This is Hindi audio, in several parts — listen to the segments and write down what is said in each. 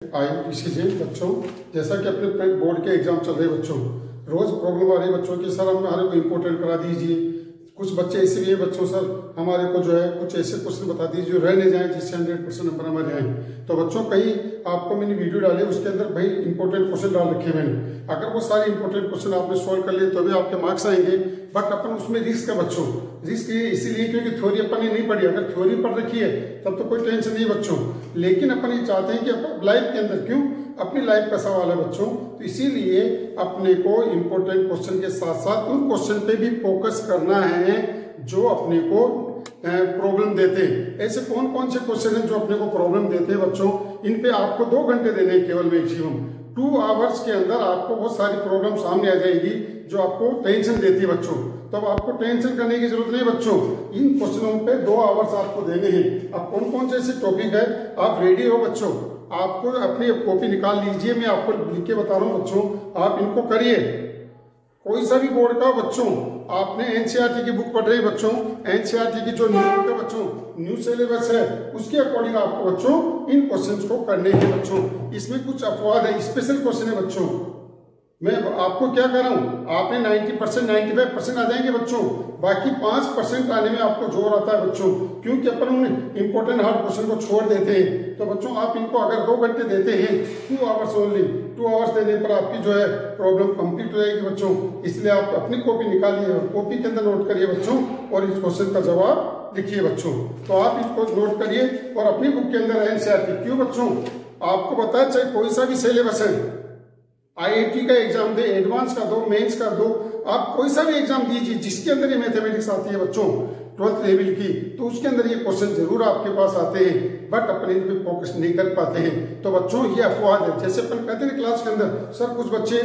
IUPAC से बच्चों, जैसा कि अपने बोर्ड के एग्जाम चल रहे बच्चों, रोज प्रॉब्लम आ रही है बच्चों की सर हमारे को इम्पोर्टेंट करा दीजिए। कुछ बच्चे ऐसे भी हैं बच्चों सर हमारे को जो है कुछ ऐसे क्वेश्चन बता दीजिए जो रह नहीं जाए जिससे 100% नंबर हमारे आए। तो बच्चों कहीं आपको मैंने वीडियो डाली उसके अंदर भाई इंपॉर्टेंट क्वेश्चन डाल रखे मैंने, अगर वो सारे इंपॉर्टेंट क्वेश्चन आपने सॉल्व कर लिए तो भी आपके मार्क्स आएंगे। बट अपन उसमें रिस्क है बच्चों, रिस्क ये इसीलिए क्योंकि थ्योरी अपन ने नहीं पढ़ी। अगर थ्योरी पढ़ रखी है तब तो कोई टेंशन नहीं बच्चों, लेकिन अपन ये चाहते हैं कि अपन लाइफ के अंदर क्यों अपनी लाइफ का सवाल है बच्चों, तो इसीलिए अपने को इंपॉर्टेंट क्वेश्चन के साथ साथ उन क्वेश्चन पे भी फोकस करना है जो अपने को प्रॉब्लम देते हैं। ऐसे कौन कौन से क्वेश्चन हैं जो अपने को प्रॉब्लम देते हैं बच्चों, इन पे आपको 2 घंटे देने हैं केवल मैक्सिमम। 2 आवर्स के अंदर आपको बहुत सारी प्रॉब्लम सामने आ जाएगी जो आपको टेंशन देती है बच्चों। तब आपको टेंशन करने की जरूरत नहीं बच्चों, इन क्वेश्चनों पे 2 आवर्स आपको देने हैं। अब कौन कौन से ऐसे टॉपिक है, आप रेडी हो बच्चों, आपको अपनी कॉपी निकाल लीजिए, मैं आपको लिख के बता रहा हूँ बच्चों, आप इनको करिए। कोई सा भी बोर्ड का बच्चों, आपने एनसीईआरटी की बुक पढ़ रही बच्चों, एनसीईआरटी की जो न्यू बुक है बच्चों, न्यू सिलेबस है, उसके अकॉर्डिंग आपको बच्चों इन क्वेश्चंस को करने हैं बच्चों। इसमें कुछ अपवाद है, स्पेशल क्वेश्चन है बच्चों। मैं आपको क्या कर रहा हूं, आपने 90% 95% आ जाएंगे बच्चों, बाकी 5% आने में आपको जोर आता है बच्चों, क्योंकि अपन उन्हें इंपॉर्टेंट हार्ड क्वेश्चन को छोड़ देते हैं। तो बच्चों आप इनको अगर 2 घंटे देते हैं, 2 आवर्स ओनली, 2 आवर्स देने पर आपकी जो है प्रॉब्लम कंप्लीट हो जाएगी बच्चों। इसलिए आप अपनी कॉपी निकालिए और कॉपी के अंदर नोट करिए बच्चों और इस क्वेश्चन का जवाब लिखिए बच्चों। तो आप इसको नोट करिए और अपनी बुक के अंदर एनसीईआरटी, क्यों बच्चों आपको बताया चाहे कोई सा भी सिलेबस है, IIT का एग्जाम दे, एडवांस का दो, मेंस का दो, आप कोई सा भी एग्जाम दीजिए जिसके अंदर ये मैथमेटिक्स आती है बच्चों 12th लेवल की, तो उसके अंदर ये क्वेश्चन जरूर आपके पास आते हैं, बट अपने इन पे फोकस नहीं कर पाते हैं। तो बच्चों ये अपवाद है, जैसे अपन कहते हैं क्लास के अंदर सर कुछ बच्चे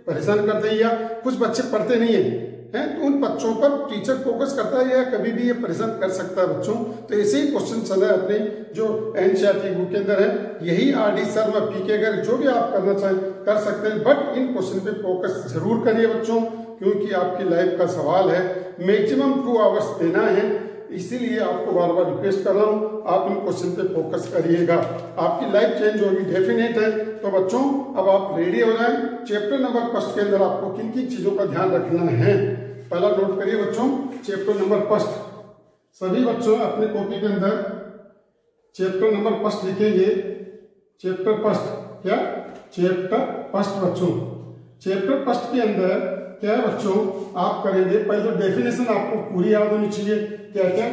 परेशान करते हैं या कुछ बच्चे पढ़ते नहीं है, तो उन बच्चों पर टीचर फोकस करता है या कभी भी ये परेशान कर सकता है बच्चों। तो ऐसे ही क्वेश्चन चला है अपने जो एनसीईआरटी बुक के अंदर है, यही RD शर्मा PK अगर जो भी आप करना चाहें कर सकते हैं, बट इन क्वेश्चन पे फोकस जरूर करिए बच्चों, क्योंकि आपकी लाइफ का सवाल है, मैक्सिमम 2 आवर्स देना है। इसीलिए आपको बार बार रिक्वेस्ट कर रहा हूं, आप इन क्वेश्चन पे फोकस करिएगा, आपकी लाइफ चेंज होगी, डेफिनेट है। तो बच्चों अब आप रेडी हो जाएं। चैप्टर नंबर 1 के अंदर आपको किन किन चीजों का ध्यान रखना है, पहला नोट करिए बच्चों, चैप्टर नंबर 1। सभी बच्चों अपने कॉपी के अंदर चैप्टर नंबर 1 लिखेंगे। चैप्टर 1 क्या, चैप्टर 1 बच्चों, चैप्टर 1 के अंदर क्या है बच्चों, आप करेंगे पहले तो डेफिनेशन आपको पूरी याद होनी चाहिए। क्या क्या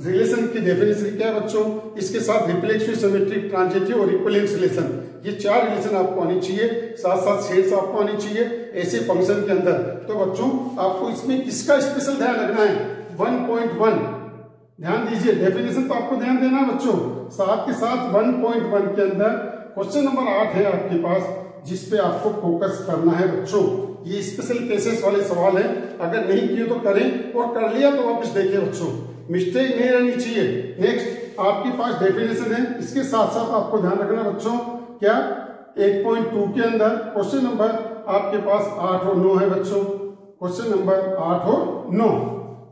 रिलेशन की डेफिनेशन क्या है बच्चों, इसके साथ रिफ्लेक्सिव, सिमेट्रिक, ट्रांजिटिव और इक्विवेलेंस रिलेशन, ये 4 रिलेशन आपको आनी चाहिए, साथ साथ शेड्स आपको आनी चाहिए ऐसे फंक्शन के अंदर। तो बच्चों आपको इसमें किसका स्पेशल ध्यान रखना है, 1.1 ध्यान दीजिए, डेफिनेशन तो आपको ध्यान देना है बच्चों, साथ के साथ 1.1 के अंदर क्वेश्चन नंबर 8 है आपके पास, जिसपे आपको फोकस करना है बच्चों। ये स्पेशल केसेस वाले सवाल है, अगर नहीं किए तो करें और कर लिया तो वापस देखिए बच्चों, मिस्टेक नहीं रहनी चाहिए। नेक्स्ट आपके पास डेफिनेशन है, इसके साथ साथ आपको ध्यान रखना बच्चों क्या, 1.2 के अंदर क्वेश्चन नंबर आपके पास 8 और 9 है बच्चों, क्वेश्चन नंबर 8 और 9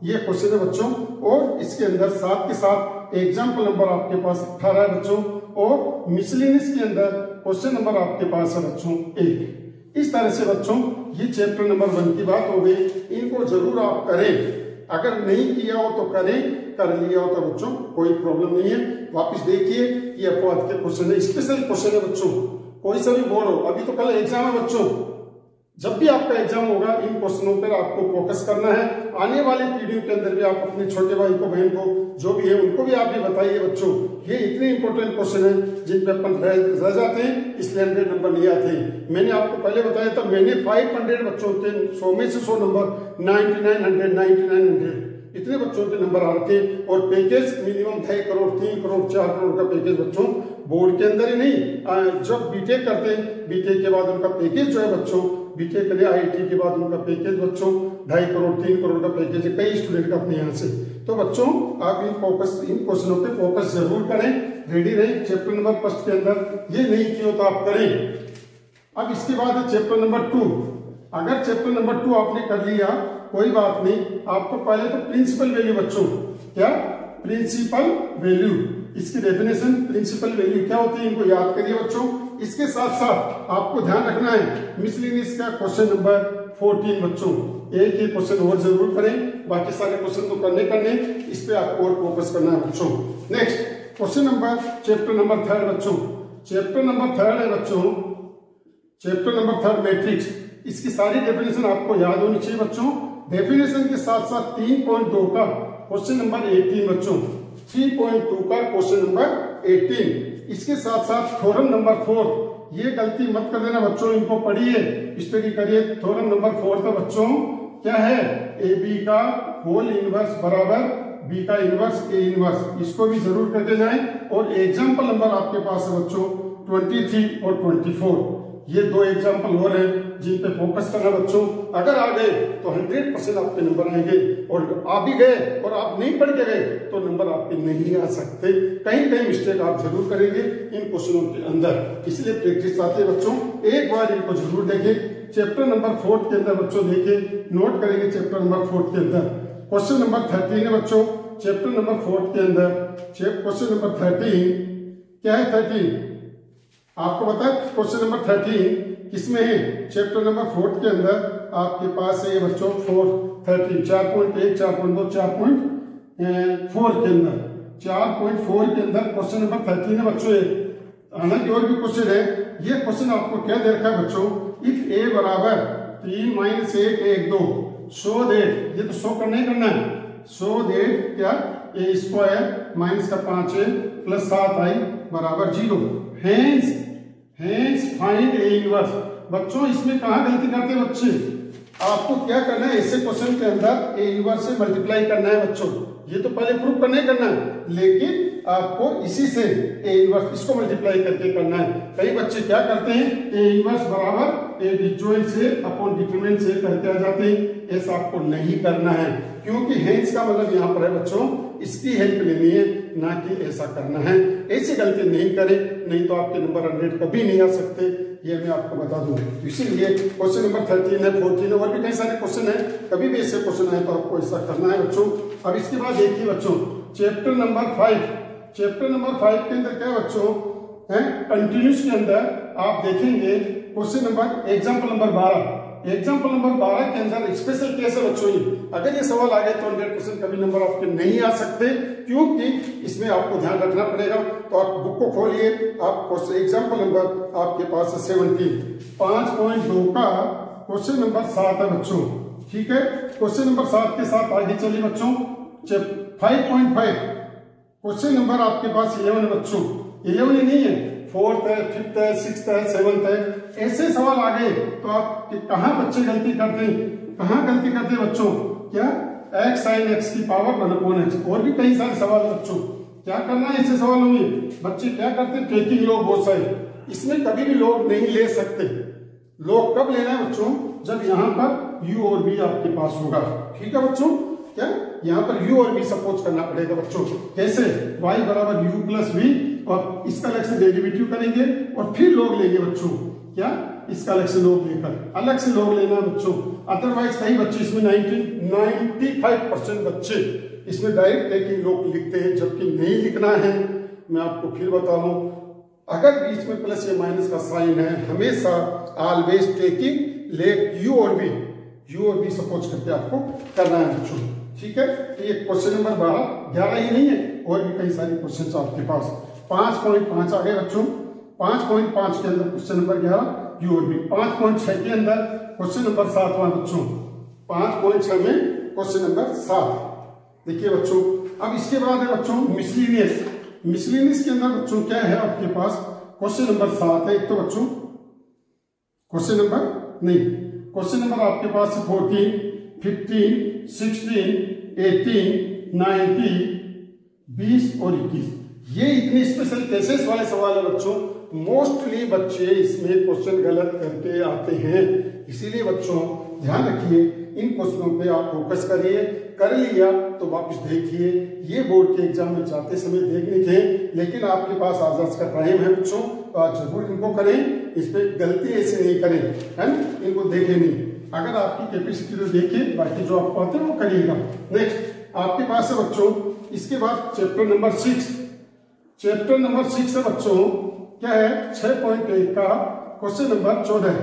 ये क्वेश्चन है बच्चों, और इसके अंदर साथ के साथ एग्जाम्पल नंबर आपके पास 18 है बच्चों, और मिसलेनियस के अंदर क्वेश्चन नंबर आपके पास है बच्चों 1। इस तरह से बच्चों ये चैप्टर नंबर 1 की बात हो गई, इनको जरूर आप करें, अगर नहीं किया हो तो करें, कर लिया हो तो बच्चों कोई प्रॉब्लम नहीं है। वापस देखिए ये अपवाद के क्वेश्चन है, स्पेशल क्वेश्चन है बच्चों, कोई सा भी बोर्ड हो, अभी तो कल एग्जाम है बच्चों, जब भी आपका एग्जाम होगा इन क्वेश्चनों पर आपको फोकस करना है। आने वाले वीडियो के अंदर भी आप अपने छोटे भाई को, बहन को, जो भी है उनको भी आप भी बताइए बच्चों, ये इतने इंपॉर्टेंट क्वेश्चन है जिन पे अपन रह जाते हैं, इसलिए 100 नंबर नहीं आते। मैंने आपको पहले बताया था, मैंने 500 बच्चों के 100 में से 100 नंबर 9900 इतने बच्चों के नंबर आ रखे, और पैकेज मिनिमम 2.5 करोड़ 3 करोड़ 4 करोड़ का पैकेज बच्चों बोर्ड के अंदर ही नहीं, जब बीटेक करते हैं बीटेक के बाद उनका पैकेज जो है बच्चों, बीटेक करें IIT के बाद उनका पैकेज बच्चों 2.5 करोड़ 3 करोड़ का पैकेज है कई स्टूडेंट का अपने यहाँ से। तो बच्चों आप इन क्वेश्चनों पे फोकस जरूर करें, रेडी रहें। चैप्टर नंबर 1 के अंदर ये नहीं किया तो आप करें। अब इसके बाद है चैप्टर नंबर 2। अगर चैप्टर नंबर 2 आपने कर लिया कोई बात नहीं, आपको पहले तो प्रिंसिपल वैल्यू बच्चों, क्या प्रिंसिपल वैल्यू, इसकी डेफिनेशन, प्रिंसिपल वैल्यू क्या होती है, इनको याद करिए बच्चों। इसके साथ साथ आपको ध्यान रखना है मिसलेनियस का क्वेश्चन नंबर 14 बच्चों, एक ही क्वेश्चन और जरूर करें, बाकी सारे क्वेश्चन तो करने, इस पे आपको और फोकस करना है बच्चों। Next question number, chapter number 3 बच्चों, चैप्टर नंबर 3 है बच्चों, चैप्टर नंबर 3 मैट्रिक्स। इसकी सारी डेफिनेशन आपको याद होनी चाहिए बच्चों। डेफिनेशन के साथ साथ 3.2 का क्वेश्चन नंबर 18 बच्चों, 3.2 का क्वेश्चन नंबर 18। इसके साथ साथ थ्योरम नंबर 4, ये गलती मत कर देना बच्चों, इनको पढ़िए, स्टडी करिए। थ्योरम नंबर 4 था बच्चों, क्या है, ए बी का होल इनवर्स बराबर बी का इनवर्स ए इनवर्स, इसको भी जरूर करके जाएं। और एग्जाम्पल नंबर आपके पास है बच्चों 23 और 24, ये 2 एग्जाम्पल और हैं जिन पे फोकस करना बच्चों। अगर आ गए तो 100% आपके नंबर आएंगे, और आ भी गए और आप नहीं पढ़ के गए तो नंबर आपके नहीं आ सकते। कहीं कहीं मिस्टेक आप जरूर करेंगे इन क्वेश्चनों के अंदर, इसलिए प्रैक्टिस आती है बच्चों, एक बार इनको जरूर देखें। चैप्टर नंबर 4 के अंदर बच्चों देखिए, नोट करेंगे चैप्टर नंबर 4 के अंदर क्वेश्चन नंबर 13 है बच्चों। चैप्टर नंबर 4 के अंदर क्वेश्चन नंबर 13 क्या है, 13 आपको पता है। क्वेश्चन नंबर 13 किसमें है, चैप्टर नंबर 4 के अंदर आपके पास है ये बच्चों 4.13, 4.1, 4.2, 4.4 के अंदर, 4.4 के अंदर क्वेश्चन नंबर 13 है बच्चों। हालांकि और भी क्वेश्चन है, ये क्वेश्चन आपको क्या दे रखा है बच्चों, इफ ए बराबर 3 - 1 1 2, सो देट, ये तो शो करना ही करना है, सो देट क्या, ए स्क्वायर माइनस का 5a प्लस 7i बराबर 0, हेंस फाइंड ए इनवर्स। बच्चों इसमें कहां गलती करते हैं बच्चे, आपको क्या करना है, ऐसे क्वेश्चन के अंदर ए इनवर्स से मल्टीप्लाई करना है बच्चों, ये तो पहले प्रूव करना ही करना है, लेकिन आपको इसी से ए इनवर्स इसको मल्टीप्लाई करके करना है। कई बच्चे क्या करते हैं, ए इनवर्स बराबर ए डिजॉइंट से अपॉन डिटरमिनेंट से करके आ जाते हैं, ऐसा आपको नहीं करना है, क्योंकि हेंस का मतलब यहाँ पर है बच्चों इसकी हेल्प लेनी है, ना कि ऐसा करना है। ऐसी गलती नहीं करें, नहीं तो आपके नंबर 100 कभी नहीं आ सकते, ये मैं आपको बता दूं। इसीलिए क्वेश्चन नंबर 13 है, 14 है, और भी कई सारे क्वेश्चन है, कभी भी ऐसे क्वेश्चन आए तो आपको ऐसा करना है बच्चों। अब इसके बाद देखिए बच्चों चैप्टर नंबर 5, चैप्टर नंबर 5 के अंदर क्या बच्चों है, कंटिन्यूस के अंदर आप देखेंगे question number example number 12, example number 12 के अंदर स्पेशल केस है बच्चों। अगर ये सवाल आ गए तो 100% कभी नंबर आपके नहीं आ सकते, क्योंकि इसमें आपको ध्यान रखना पड़ेगा। तो आप बुक को खोलिए, आप एग्जाम्पल नंबर आपके पास है 17, 5.2 का क्वेश्चन नंबर 7 है बच्चों, ठीक है। क्वेश्चन नंबर 7 के साथ आगे चलिए बच्चों, 5.5 क्वेश्चन नंबर आपके पास 11 है बच्चों, 11 नहीं है, 4th है, 5th है, 6th है, 7th है, ऐसे सवाल आ गए तो आप कहां बच्चे गलती करते हैं, कहां गलती करते हैं बच्चों, क्या x sin x की पावर 1/x, और भी कई सारे सवाल बच्चों। क्या करना है ऐसे सवालों में, बच्चे क्या करते हैं, टेकिंग लॉग बहुत सारे, इसमें कभी भी लॉग नहीं ले सकते। लॉग कब लेना है बच्चों, जब यहाँ पर u और v आपके पास होगा, ठीक है बच्चों। क्या यहाँ पर u और v सपोज करना पड़ेगा बच्चों, कैसे, y बराबर u प्लस v, और इसका अलग से डेरिवेटिव करेंगे और फिर लॉग लेंगे बच्चों, क्या इसका अलग से लॉग लेकर अलग से लॉग लेना है बच्चों। अदरवाइज कई बच्चे इसमें 95% बच्चे इसमें डायरेक्ट टेकिंग लॉग लिखते हैं, जबकि नहीं लिखना है। मैं आपको फिर बता रहा हूं, अगर बीच में प्लस या माइनस का साइन है, हमेशा ऑलवेज टेकिंग लेट u और v सपोज करके आपको करना है बच्चों, ठीक है। तो ये क्वेश्चन नंबर 11 ही नहीं है, और भी कई सारे क्वेश्चन आपके पास। 5.5 आ गए बच्चों, 5.5 के अंदर क्वेश्चन नंबर 11 u और v। 5.6 के अंदर क्वेश्चन नंबर 7 बच्चों, 5.6 में क्वेश्चन नंबर 7 देखिए बच्चों। अब इसके बाद है बच्चों मिसलेनियस, मिसलेनियस के अंदर बच्चों क्या है आपके पास, क्वेश्चन नंबर 7 है एक तो बच्चों, क्वेश्चन नंबर आपके पास 14, 15, 16, 18, 19, 20 और 21। ये इतनी स्पेशल केसेस वाले सवाल है बच्चों, मोस्टली बच्चे इसमें क्वेश्चन गलत करके आते हैं, इसीलिए बच्चों ध्यान रखिए, इन क्वेश्चनों पे आप फोकस करिए। कर लिया तो वापस देखिए, ये बोर्ड के एग्जाम में जाते समय देखने के, लेकिन आपके पास आजाद का टाइम है बच्चों, तो आप जरूर इनको करें, इस पे गलती ऐसे नहीं करें, है ना, इनको देखें नहीं। अगर आपकी कैपेसिटी तो देखिए, बाकी जो आप पाते हैं वो करिएगा। नेक्स्ट आपके पास है बच्चों, इसके बाद चैप्टर नंबर 6, चैप्टर नंबर 6 है बच्चों, क्या है 6.1 का क्वेश्चन नंबर 14।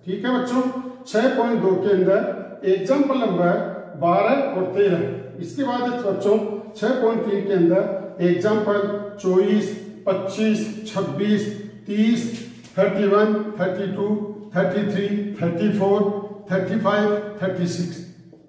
ठीक है बच्चों, 6.2 के अंदर एग्जाम्पल नंबर 12 और 13। इसके बाद बच्चों 6.3 के अंदर एग्जाम्पल 24, 25, 26, 30, 31, 32, 33, 34, 35, 36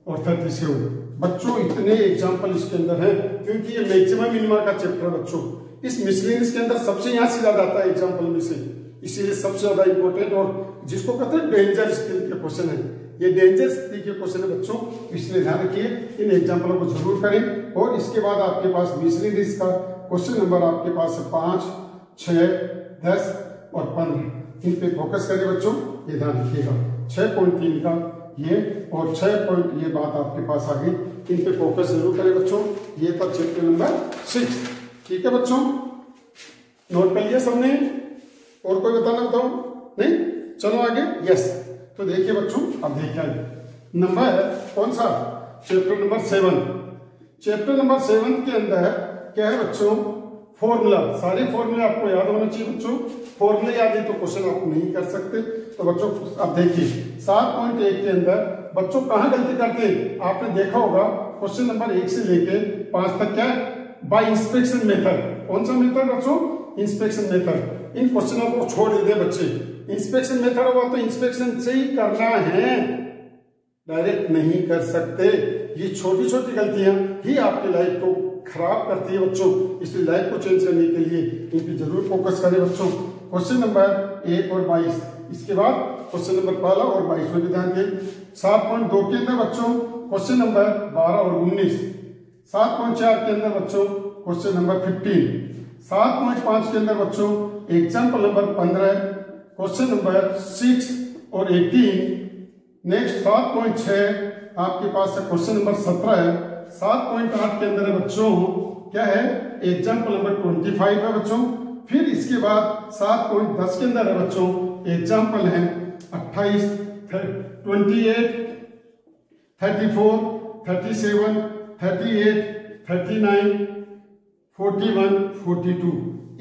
और 37। बच्चों इतने एग्जाम्पल इसके अंदर हैं, क्योंकि ये मैक्सिमम मिनिमम का चैप्टर है बच्चों। इस मिसलेनियस के अंदर सबसे यहाँ से ज्यादा आता है एग्जाम्पल में से, इसीलिए सबसे ज्यादा इंपॉर्टेंट और जिसको कहते हैं डेंजर स्किल के क्वेश्चन है, ये डेंजर स्किल के क्वेश्चन है बच्चों, इसलिए ध्यान रखिए, इन एग्जाम्पलों को जरूर करें। और इसके बाद आपके पास मिसलेनियस का क्वेश्चन नंबर आपके पास है 5, 6, 10 और 15। इन पे फोकस करें बच्चों, ये ध्यान रखिएगा। 6.3 का ये और 6 ये बात आपके पास आ गई, इन पे फोकस जरूर करें बच्चों। ये था चैप्टर नंबर 6। ठीक है बच्चों, नोट कर लिया सबने? और कोई बताना बताओ? नहीं, चलो आगे। यस, तो देखिए बच्चों, अब देखिए नंबर कौन सा, चैप्टर नंबर 7। चैप्टर नंबर 7 के अंदर क्या है बच्चों, फॉर्मूला। सारे फॉर्मूले आपको याद होना चाहिए बच्चों, फॉर्मूले याद है तो क्वेश्चन आप नहीं कर सकते। तो बच्चों अब देखिए 7.1 के अंदर बच्चों कहां गलती करते हैं, आपने देखा होगा क्वेश्चन नंबर 1 से लेके 5 तक क्या है, बाय इंस्पेक्शन मेथड। कौन सा मेथड बच्चों, इंस्पेक्शन मेथड। इन क्वेश्चनों को छोड़ देते बच्चे, इंस्पेक्शन मेथड होगा तो इंस्पेक्शन से ही करना है, डायरेक्ट नहीं कर सकते। ये छोटी छोटी गलतियां ही आपकी लाइफ को खराब करती है बच्चों, इसलिए लाइफ को चेंज करने के लिए इन पे जरूर फोकस करें बच्चों। क्वेश्चन नंबर 1 और 22, इसके बाद क्वेश्चन नंबर 12 और 22 में भी ध्यान दें। 7.2 के अंदर बच्चों क्वेश्चन नंबर 12 और 19। 7.4 के अंदर बच्चों क्वेश्चन नंबर 15। 7.5 के अंदर बच्चों एग्जाम्पल नंबर 15, क्वेश्चन नंबर 6 और 18। नेक्स्ट 7.6 आपके पास है क्वेश्चन नंबर 17 है। 7.8 के अंदर है बच्चों क्या है, एग्जाम्पल नंबर 25 है बच्चों। फिर इसके बाद 7.10 के अंदर है बच्चों एग्जाम्पल है 28, 28, 34, 37, 38, 39, 41, 42।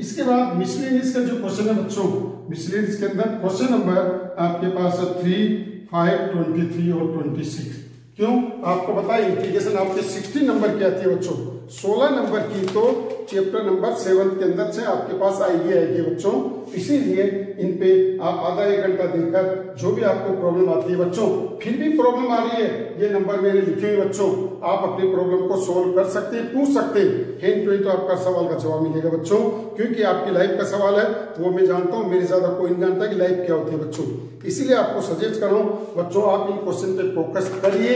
इसके बाद मिसलेनियस का जो क्वेश्चन है बच्चों, मिसलेनियस के अंदर क्वेश्चन नंबर आपके पास है 3, 5, 23 और 26। क्यों, आपको बताया इंटीग्रेशन आपके 60 नंबर की आती है बच्चों, 16 नंबर की तो चैप्टर नंबर 7 के अंदर से आपके पास आएगी बच्चों। इसीलिए इन पे आप आधा 1 घंटा देकर जो भी आपको प्रॉब्लम आती है बच्चों, फिर भी प्रॉब्लम आ रही है, ये नंबर मेरे लिखे हुए बच्चों, आप अपनी प्रॉब्लम को सोल्व कर सकते हैं, पूछ सकते हैं। हैंड टू हैंड तो आपका सवाल का जवाब मिलेगा बच्चों, क्योंकि आपकी लाइफ का सवाल है, वो मैं जानता हूँ, मेरे ज्यादा कोई नहीं जानता कि लाइफ क्या होती है बच्चों। इसीलिए आपको सजेस्ट कर रहा हूँ बच्चों, आप इन क्वेश्चन पे फोकस करिए।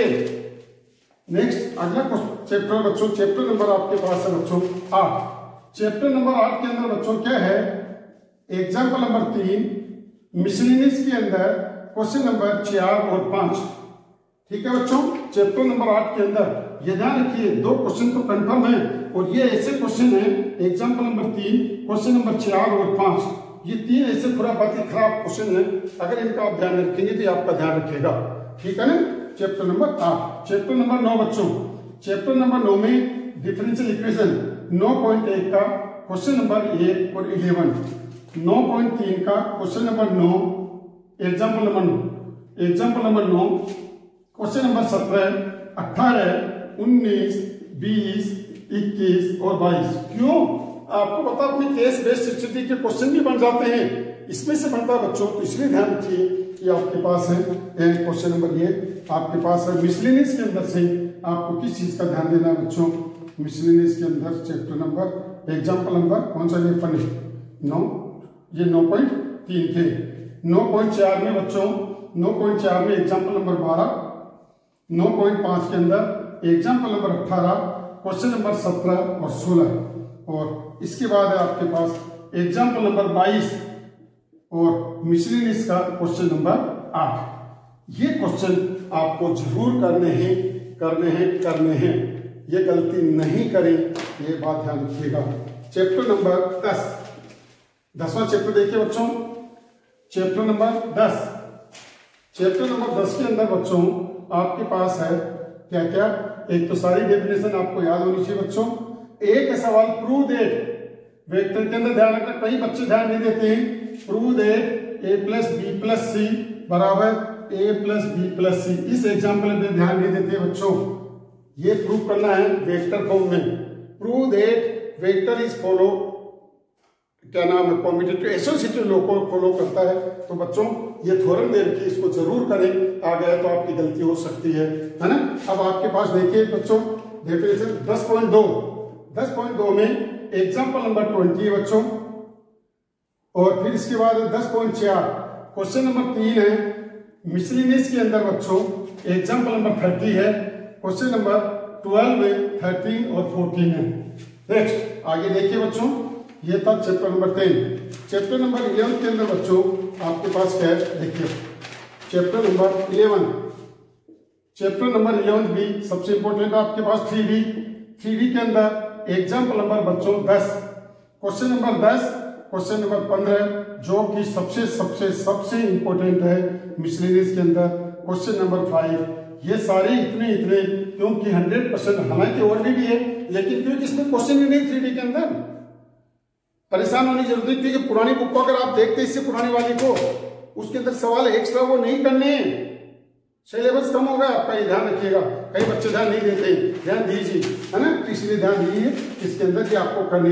नेक्स्ट अगला चैप्टर बच्चों, चैप्टर नंबर आपके पास है बच्चों 8। चैप्टर नंबर 8 के अंदर बच्चों क्या है, एग्जाम्पल नंबर 3, मिसलेनियस के अंदर क्वेश्चन नंबर 4 और 5। ठीक है बच्चों, चैप्टर नंबर 8 के अंदर ये ध्यान रखिए 2 क्वेश्चन तो कंफर्म है, और ये ऐसे क्वेश्चन है एग्जाम्पल नंबर 3, क्वेश्चन नंबर 4 और 5। ये 3 ऐसे खुरापाती खराब क्वेश्चन है, अगर इनका आप ध्यान रखेंगे तो आपका ध्यान रखेगा। ठीक है ना, चैप्टर नंबर 8। चैप्टर नंबर 9 बच्चों, चैप्टर नंबर 9 में डिफरेंशियल इक्वेशन 9.1 का क्वेश्चन नंबर 1 और 11। 9.3 का question number 9, example number 9, example number 9, question number 17, 18, 19, 20, 21 और 22। क्यों, आपको पता अपने केस बेस्ड स्टडी के क्वेश्चन भी बन जाते हैं, इसमें से बनता है बच्चों, तो इसलिए ध्यान रखिए कि आपके पास है क्वेश्चन नंबर ये आपके पास है। मिसलेनियस के अंदर से आपको किस चीज का ध्यान देना है बच्चों, मिसलेनियस के अंदर चैप्टर नंबर एग्जाम्पल नंबर कौन सा, ये फन 9, ये 9.3 के। 9.4 में बच्चों 9.4 में एग्जाम्पल नंबर 12। 9.5 के अंदर एग्जाम्पल नंबर 18, क्वेश्चन नंबर 17 और 16। और इसके बाद है आपके पास एग्जाम्पल नंबर 22 और मिसलेनियस का क्वेश्चन नंबर 8। ये क्वेश्चन आपको जरूर करने हैं, ये गलती नहीं करें, ये बात ध्यान रखिएगा। चैप्टर नंबर 10, 10वां चैप्टर देखिए बच्चों, चैप्टर नंबर 10। चैप्टर नंबर 10 के अंदर बच्चों आपके पास है क्या क्या, एक तो सारी डेफिनेशन आपको याद होनी चाहिए बच्चों। एक सवाल प्रूव दैट वेक्टर के अंदर ध्यान रखना, कई बच्चे ध्यान नहीं देते हैं। Prove that a plus B plus C बराबर a plus B plus C, इस एग्जाम्पल पे ध्यान नहीं देते बच्चों। ये प्रूव करना है वेक्टर फॉर्म में। Prove that vector is follow, क्या नाम है, कॉम्पिटेटिव एसोसिएटिव लॉ को फॉलो करता है। तो बच्चों ये थ्योरम दे रखी है, इसको जरूर करें, आ गया तो आपकी गलती हो सकती है ना। अब आपके पास देखिए बच्चों डेफिनेशन 10.2 में एग्जाम्पल नंबर 20 है बच्चों, और फिर इसके बाद 10.4 क्वेश्चन नंबर 3 है। मिसलिनियस के अंदर बच्चों एग्जाम्पल नंबर 30 है, क्वेश्चन नंबर 12 में 13 और 14 है। नेक्स्ट आगे देखिए बच्चों, ये था चैप्टर नंबर 10। चैप्टर नंबर 11 के अंदर बच्चों आपके पास क्या है देखिए, चैप्टर नंबर 11, चैप्टर नंबर 11 भी सबसे इंपॉर्टेंट है आपके पास 3D के अंदर एग्जाम्पल नंबर बच्चों 10, क्वेश्चन नंबर 10, क्वेश्चन नंबर 15 जो कि सबसे सबसे सबसे इंपॉर्टेंट है मिसलेनियस के अंदर, क्वेश्चन नंबर 5। ये सारे इतने क्योंकि 100%, हालांकि और भी है लेकिन क्योंकि इसमें क्वेश्चन ही नहीं 3D के अंदर, परेशान होने की जरूरत नहीं। क्योंकि पुरानी बुक को अगर आप देखते इससे पुरानी वाली को, उसके अंदर सवाल एक्स्ट्रा वो नहीं करने, सिलेबस कम होगा आपका, ये ध्यान रखिएगा। कई बच्चे ध्यान नहीं देते, ध्यान दीजिए, है ना, इसलिए ध्यान दीजिए इसके अंदर कि आपको करने।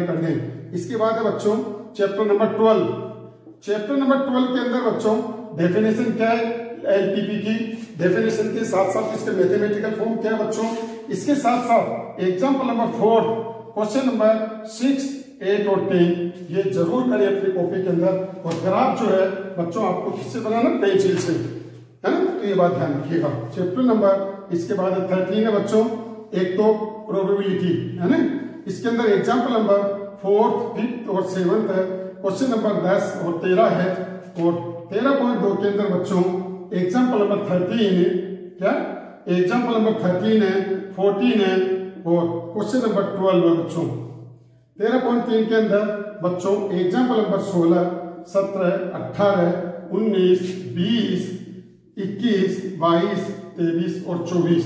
इसके बाद है बच्चों चैप्टर नंबर 12। चैप्टर नंबर 12 के अंदर बच्चों डेफिनेशन क्या है एलपीपी की, डेफिनेशन के साथ साथ इसके मैथमेटिकल फॉर्म क्या है बच्चों, इसके साथ साथ एग्जाम्पल नंबर 4, क्वेश्चन नंबर 6, 8 और 10 ये जरूर करें अपनी कॉपी के अंदर। और ग्राफ जो है बच्चों आपको किससे बनाना, पेंसिल से, है ना, तो ये बात ध्यान रखिएगा। चैप्टर नंबर इसके बाद 13 है बच्चों, एक तो प्रोबेबिलिटी, है ना, इसके अंदर एग्जाम्पल नंबर 4, 5 और 7 है, क्वेश्चन नंबर 10 और 13 है। और 13.2 के अंदर बच्चों एग्जाम्पल नंबर 13 क्या, एग्जाम्पल नंबर 13 है, 14 है और क्वेश्चन नंबर 12 है बच्चों। 13.3 के अंदर बच्चों एग्जाम्पल नंबर 16, 17, 18, 19, 20, 21, 22, 23 और 24।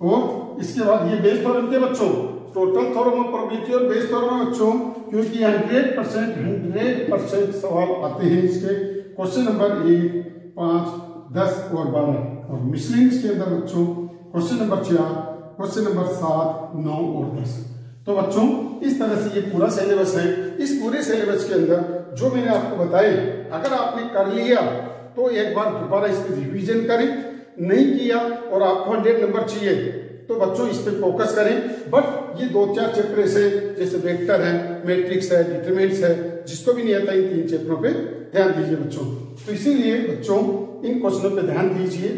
और इसके बाद ये बेस थ्योरम के बच्चों, टोटल थ्योरम ऑफ प्रोबेबिलिटी और बेस थ्योरम है बच्चों, क्योंकि 100% सवाल आते हैं इसके, क्वेश्चन नंबर 1, 5, 10 और 12। और मिसलेनियस के अंदर बच्चों क्वेश्चन नंबर 4, क्वेश्चन नंबर 7, 9 और 10। तो बच्चों इस तरह से ये पूरा सिलेबस है। इस पूरे सिलेबस के अंदर जो मैंने आपको बताए, अगर आपने कर लिया तो एक बार दोबारा इस पर रिविजन करें, नहीं किया और आपको 100 नंबर चाहिए तो बच्चों इस पे फोकस करें। बट ये 2-4 चैप्टर ऐसे जैसे वेक्टर है, मैट्रिक्स है, डिटरमिनेंट्स है, जिसको भी नहीं आता इन 3 चैप्टरों पे ध्यान दीजिए बच्चों। तो इसीलिए बच्चों इन क्वेश्चनों पे ध्यान दीजिए,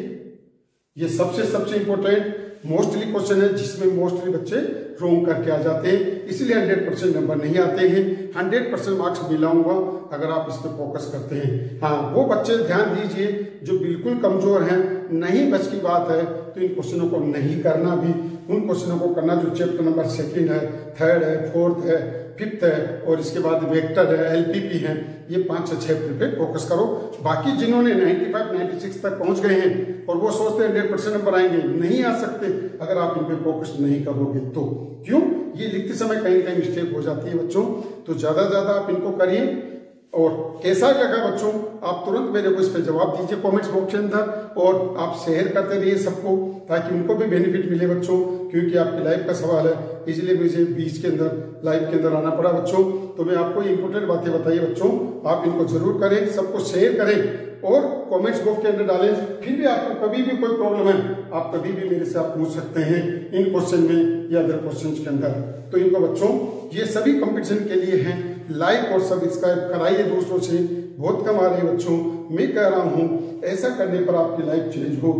ये सबसे इंपॉर्टेंट मोस्टली क्वेश्चन है जिसमें मोस्टली बच्चे रॉन्ग करके आ जाते हैं, इसलिए 100% नंबर नहीं आते हैं। 100% मार्क्स दिलाऊंगा अगर आप इस पर फोकस करते हैं। हाँ, वो बच्चे ध्यान दीजिए जो बिल्कुल कमजोर हैं, नहीं बस की बात है तो इन क्वेश्चनों को नहीं करना, भी उन क्वेश्चनों को करना जो चैप्टर नंबर 2 है, 3 है, 4 है, 5 है और इसके बाद वेक्टर है, एलपीपी है, ये 5 से 6 पे फोकस करो। बाकी जिन्होंने 95-96 तक पहुंच गए हैं और वो सोचते हैं 100% नंबर आएंगे, नहीं आ सकते अगर आप इन पे फोकस नहीं करोगे तो। क्यों, ये लिखते समय कहीं ना कहीं मिस्टेक हो जाती है बच्चों, तो ज्यादा से ज्यादा आप इनको करिए। और कैसा लगा बच्चों आप तुरंत मेरे को इस पर जवाब दीजिए कमेंट्स बॉक्स के अंदर, और आप शेयर करते रहिए सबको ताकि उनको भी बेनिफिट मिले बच्चों, क्योंकि आपकी लाइफ का सवाल है, इसलिए मुझे बीच के अंदर लाइफ के अंदर आना पड़ा बच्चों। तो मैं आपको इंपोर्टेंट बातें बताइए बच्चों, आप इनको जरूर करें, सबको शेयर करें और कमेंट्स बॉक्स के अंदर डालें। फिर भी आपको कभी भी कोई प्रॉब्लम है आप कभी भी मेरे से आप पूछ सकते हैं इन क्वेश्चन में या अदर क्वेश्चन के अंदर। तो इनको बच्चों ये सभी कंपटीशन के लिए हैं, लाइक और सब्सक्राइब कराइए दूसरों से, बहुत कम आ रही है बच्चों। मैं कह रहा हूं ऐसा करने पर आपकी लाइफ चेंज हो।